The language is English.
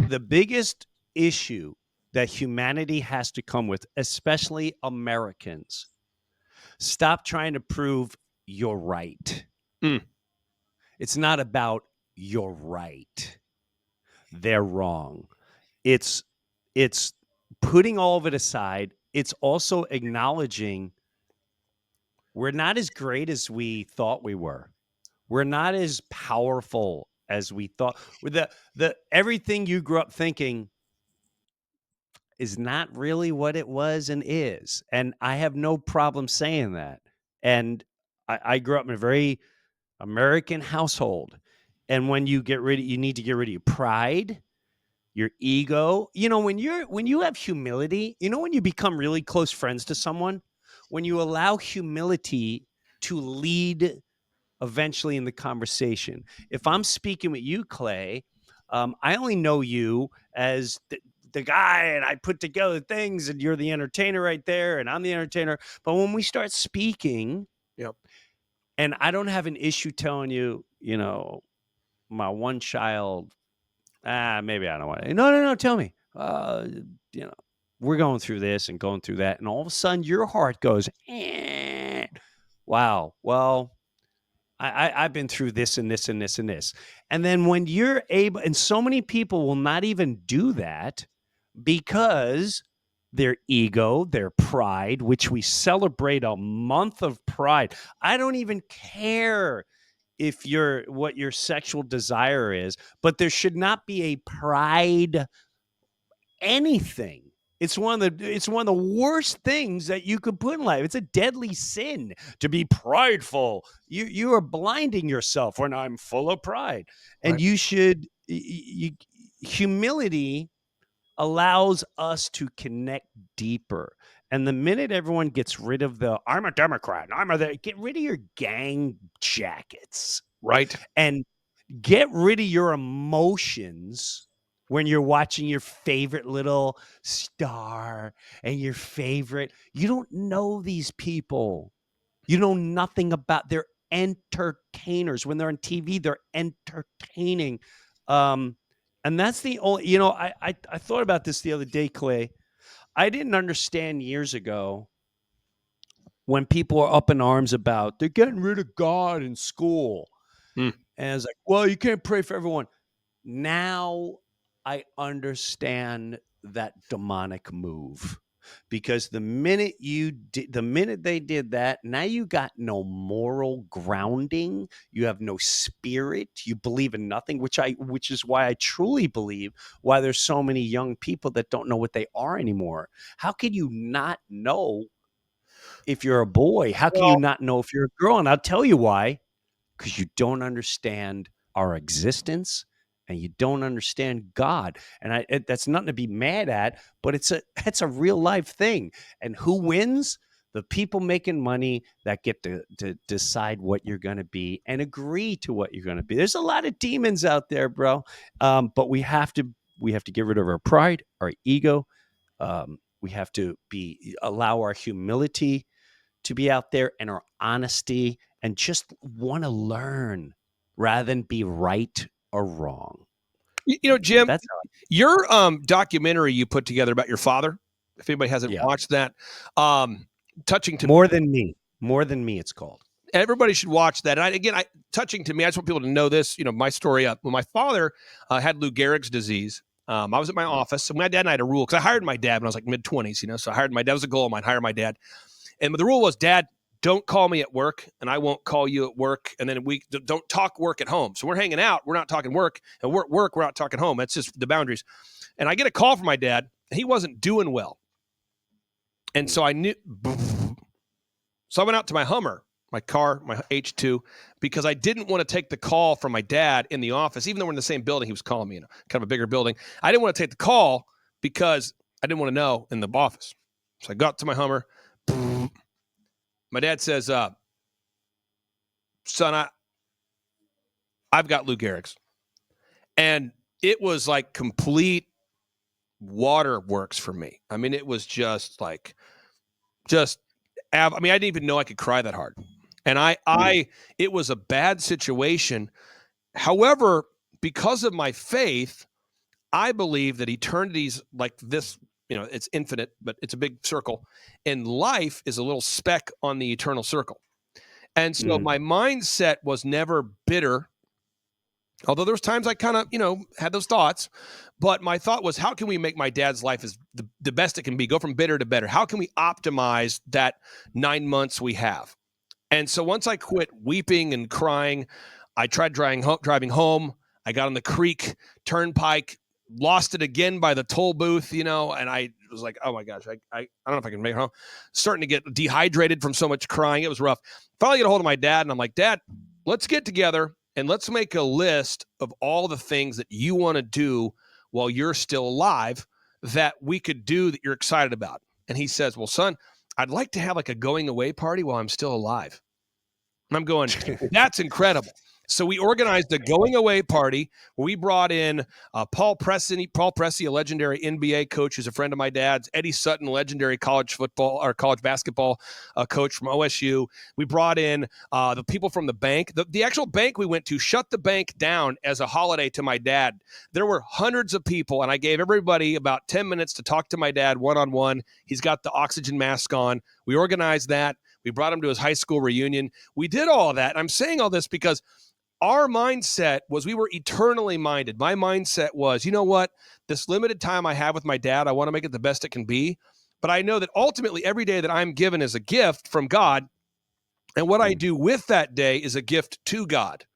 the biggest issue that humanity has to come with, especially Americans, stop trying to prove you're right. Mm. It's not about you're right. They're wrong. It's putting all of it aside. It's also acknowledging we're not as great as we thought we were. We're not as powerful as we thought. With the everything you grew up thinking is not really what it was and is. And I have no problem saying that. And I grew up in a very American household. And when you need to get rid of your pride, your ego. When you have humility, when you become really close friends to someone, when you allow humility to lead eventually in the conversation. If I'm speaking with you, Clay, I only know you as the guy, and I put together things, and you're the entertainer right there, and I'm the entertainer. But when we start speaking, Yep. and I don't have an issue telling you, my one child, maybe I don't want to. No, tell me. We're going through this and going through that, and all of a sudden your heart goes, wow. Well, I've been through this and this and this and this. And then when you're able, and so many people will not even do that because their ego, their pride, which we celebrate a month of pride. I don't even care if what your sexual desire is, but there should not be a pride anything. It's one of the worst things that you could put in life. It's a deadly sin to be prideful. You are blinding yourself when I'm full of pride. And Right. you should humility allows us to connect deeper. And the minute everyone gets rid of I'm a Democrat, get rid of your gang jackets. Right. And get rid of your emotions when you're watching your favorite little star and you don't know these people. You know nothing about they're entertainers. When they're on TV, they're entertaining. And that's the only, I thought about this the other day, Clay. I didn't understand years ago when people are up in arms about they're getting rid of God in school. Mm. And it's like, well, you can't pray for everyone. Now I understand that demonic move, because the minute they did that, now you got no moral grounding. You have no spirit. You believe in nothing, which is why I truly believe why there's so many young people that don't know what they are anymore. How can you not know if you're a boy? How can you Well, not know if you're a girl? And I'll tell you why. Because you don't understand our existence and you don't understand God. And that's nothing to be mad at, but it's a real life thing. And who wins? The people making money that get to decide what you're going to be and agree to what you're going to be. There's a lot of demons out there, bro. But we have to get rid of our pride, our ego. We have to allow our humility to be out there, and our honesty, and just want to learn rather than be right or wrong. Jim, That's your documentary you put together about your father, if anybody hasn't watched that, touching to More Than Me, it's called. Everybody should watch that. And touching to me, I just want people to know this, my story up. When my father had Lou Gehrig's disease, I was at my office, and my dad and I had a rule, because I hired my dad when I was like mid-20s, so I hired my dad. It was a goal of mine, hire my dad. And the rule was, Dad, don't call me at work, and I won't call you at work. And then we don't talk work at home. So we're hanging out. We're not talking work. And we're at work. We're not talking home. That's just the boundaries. And I get a call from my dad. He wasn't doing well. And so I knew. So I went out to my Hummer, my car, my H2, because I didn't want to take the call from my dad in the office, even though we're in the same building. He was calling me in kind of a bigger building. I didn't want to take the call because I didn't want to know in the office. So I got to my Hummer. My dad says, son, I've got Lou Gehrig's. And it was like complete waterworks for me. I mean, it was just I didn't even know I could cry that hard. And it was a bad situation. However, because of my faith, I believe that eternity's like this, it's infinite, but it's a big circle. And life is a little speck on the eternal circle. And so Mm. my mindset was never bitter. Although there was times I kind of, had those thoughts, but my thought was, how can we make my dad's life as the best it can be? Go from bitter to better. How can we optimize that 9 months we have? And so once I quit weeping and crying, I tried driving home. I got on the creek turnpike, lost it again by the toll booth, and I was like, oh my gosh, I don't know if I can make it home. Starting to get dehydrated from so much crying. It was rough. Finally get a hold of my dad, and I'm like, Dad, let's get together and let's make a list of all the things that you want to do while you're still alive that we could do that you're excited about. And he says, well, son, I'd like to have like a going away party while I'm still alive. And I'm going, that's incredible. So we organized a going away party where we brought in Paul Pressey, a legendary NBA coach who's a friend of my dad's, Eddie Sutton, legendary college football or college basketball coach from OSU. We brought in the people from the bank. The actual bank we went to shut the bank down as a holiday to my dad. There were hundreds of people, and I gave everybody about 10 minutes to talk to my dad one-on-one. He's got the oxygen mask on. We organized that. We brought him to his high school reunion. We did all that. And I'm saying all this because our mindset was we were eternally minded. My mindset was, you know what? This limited time I have with my dad, I want to make it the best it can be. But I know that ultimately every day that I'm given is a gift from God. And what I do with that day is a gift to God.